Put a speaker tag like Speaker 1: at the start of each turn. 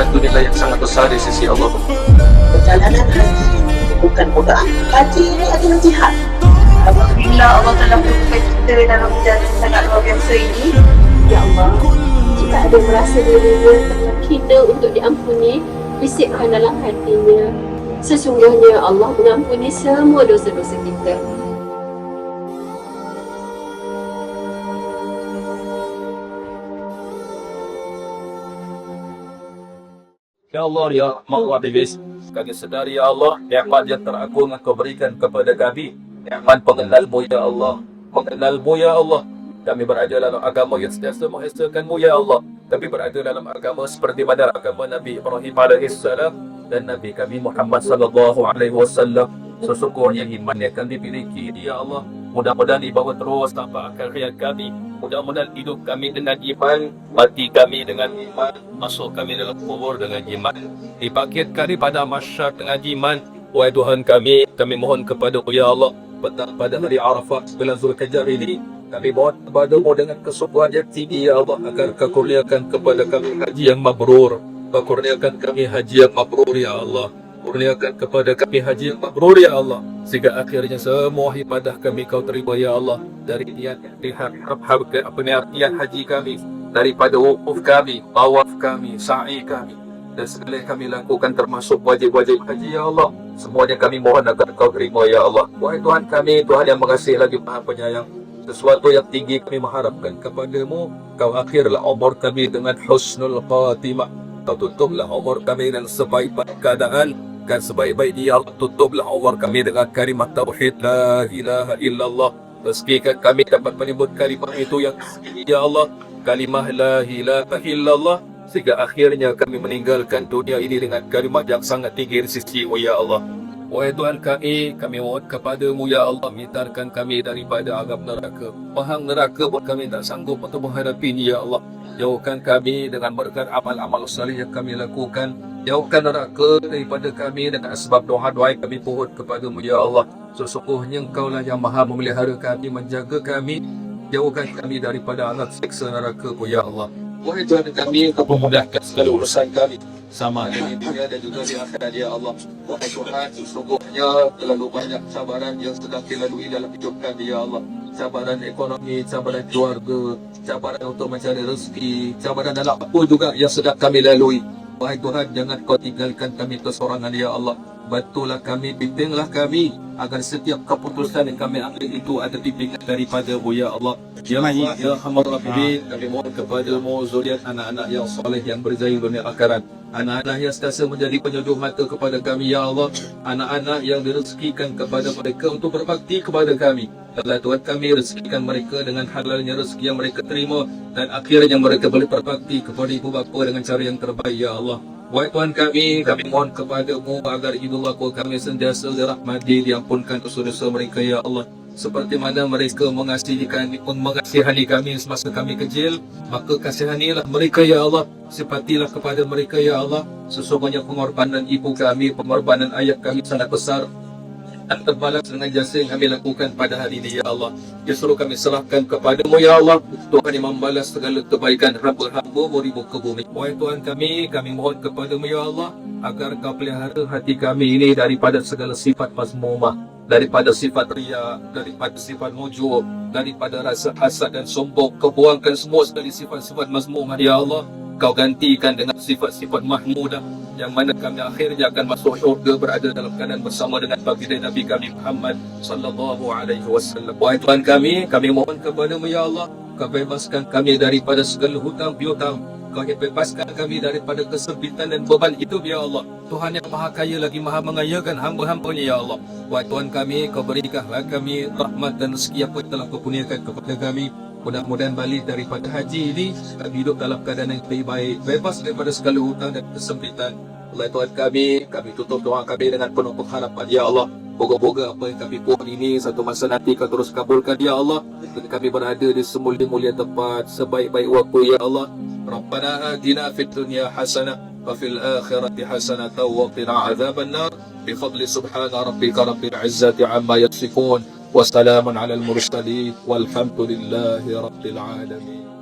Speaker 1: satu nilai yang sangat besar di sisi Allah.
Speaker 2: Perjalanan haji bukan mudah. Haji ini adalah jihad.
Speaker 3: Alhamdulillah Allah telah menemukan kita dalam perjalanan yang sangat luar biasa ini.
Speaker 4: Ya Allah, jika ada merasa dirinya telah hina untuk diampuni, bisikkan dalam hatinya, sesungguhnya Allah mengampuni semua dosa-dosa kita.
Speaker 1: Ya Allah, ya Rahman Rahim, kami sedari ya Allah, nikmat yang teragung Engkau berikan kepada kami, nikmat pengenal-Mu ya Allah, mengenal-Mu ya Allah. Kami berada dalam agama yang sentiasa menghasilkan-Mu ya Allah. Kami berada dalam agama seperti mana agama Nabi Ibrahim AS dan Nabi kami Muhammad sallallahu alaihi wasallam. Sesungguhnya iman yang kami miliki ya Allah, mudah-mudahan dibawa terus sampai akhir hayat kami. Mudah-mudahan hidup kami dengan iman, mati kami dengan iman, masuk kami dalam kubur dengan iman, dibangkitkan pada mahsyar dengan iman. Wahai Tuhan kami mohon kepada-Mu ya Allah, pada hari Arafah bulan Zulhijjah ini, kami mohon kepada-Mu dengan kesungguhan yang tinggi ya Allah, agar Kau kurniakan kepada kami haji yang mabrur. Kau kurniakan kami haji yang mabrur ya Allah. Kurniakan kepada kami haji yang mabrur ya Allah, sehingga akhirnya semua ibadah kami Kau terima ya Allah. Dari niat niat haji kami, daripada wukuf kami, tawaf kami, sa'i kami, dan segala yang kami lakukan termasuk wajib-wajib haji ya Allah, semuanya kami mohon agar Kau terima ya Allah. Wahai Tuhan kami, Tuhan yang mengasihi lagi Maha Penyayang, sesuatu yang tinggi kami mengharapkan kepada-Mu. Kau akhirlah umur kami dengan husnul khatimah. Kau tutuplah umur kami dengan sebaik-baik keadaan, dan sebaik-baik dia Allah tutuplah umur kami dengan kalimat tauhid la ilaha illallah. Rezekikan kami dapat menyebut kalimah itu yang ya Allah, kalimah la ilaha illallah, sehingga akhirnya kami meninggalkan dunia ini dengan kalimat yang sangat tinggi di sisi-Mu ya Allah. Wahai Tuhan kami mohon kepada-Mu ya Allah, mintarkan kami daripada azab neraka. Pahang neraka buat kami tak sanggup untuk menghadapi ya Allah. Jauhkan kami dengan berkat amal-amal salih yang kami lakukan. Jauhkan neraka daripada kami dengan sebab doa-doa kami pohon kepada-Mu ya Allah. Sesungguhnya Engkau lah yang maha memelihara kami, menjaga kami. Jauhkan kami daripada azab siksa neraka-Mu ya Allah. Wahai Tuhan kami, Kau memudahkan segala urusan kami, sama ada di dunia dan juga di akhirat ya Allah. Wahai Tuhan, sesungguhnya terlalu banyak cabaran yang sedang dilalui dalam hidup kami ya Allah. Cabaran ekonomi, cabaran keluarga, cabaran untuk mencari rezeki, cabaran dalam apa juga yang sedang kami lalui. Wahai Tuhan, jangan Kau tinggalkan kami kesorangan ya Allah. Bantulah kami, bimbinglah kami, agar setiap keputusan yang kami ambil itu ada bimbingan daripada-Mu ya Allah. Ya Allah, ya Rahman Rahim, kami mohon kepada-Mu zuriat anak-anak yang soleh yang berjaya dunia akhirat. Anak-anak yang sentiasa menjadi penyeduh mata kepada kami ya Allah. Anak-anak yang direzekikan kepada mereka untuk berbakti kepada kami. Allah Tuhan kami, rezekikan mereka dengan halalnya rezeki yang mereka terima, dan akhirnya mereka boleh berbakti kepada ibu bapa dengan cara yang terbaik ya Allah. Wahai Tuhan kami mohon kepada-Mu agar ibu bapa kami sentiasa dirahmati, diampunkan dosa-dosa mereka ya Allah. Seperti mana mereka mengasihani kami semasa kami kecil, maka kasihanilah mereka ya Allah. Sifatilah kepada mereka ya Allah. Sesungguhnya pengorbanan ibu kami, pengorbanan ayah kami sangat besar, dan terbalas dengan jasa yang kami lakukan pada hari ini ya Allah. Justru kami serahkan kepada-Mu ya Allah, Tuhan yang membalas segala kebaikan hamba-Hamba-Mu di muka bumi. Wahai Tuhan kami mohon kepada-Mu ya Allah, agar Kau pelihara hati kami ini daripada segala sifat mazmumah, daripada sifat riya, daripada sifat mujub, daripada rasa hasad dan sombong. Kau buangkan semua sekali sifat-sifat mazmumah ya Allah. Kau gantikan dengan sifat-sifat mahmudah, yang mana kami akhirnya akan masuk syurga berada dalam keadaan bersama dengan baginda Nabi kami Muhammad sallallahu alaihi wasallam. Wahai Tuhan kami mohon kepada-Mu ya Allah, Kau bebaskan kami daripada segala hutang piutang. Kau bebaskan kami daripada kesempitan dan beban hidup ya Allah. Tuhan yang maha kaya lagi maha mengayakan hamba-hamba-Nya ya Allah. Wahai Tuhan kami, Kau berikanlah kami rahmat dan rezeki apa yang telah Kau kurniakan kepada kami. Mudah-mudahan balik daripada haji ini kami hidup dalam keadaan yang lebih baik, bebas daripada segala hutang dan kesempitan. Allah Tuhan kami tutup doa kami dengan penuh pengharapan ya Allah. Moga-moga apa yang kami pohon ini satu masa nanti Kau terus kabulkan ya Allah, dan kami berada di semulia-mulia tempat, sebaik-baik waktu ya Allah. Rabbana atina fid dunya hasanah wa fil akhirati hasanah wa qina adzaban nar. Bi fadli subhana rabbika rabbil izzati amma yasifun. Wassalamun ala al-mursalin walhamdulillahi rabbil alamin.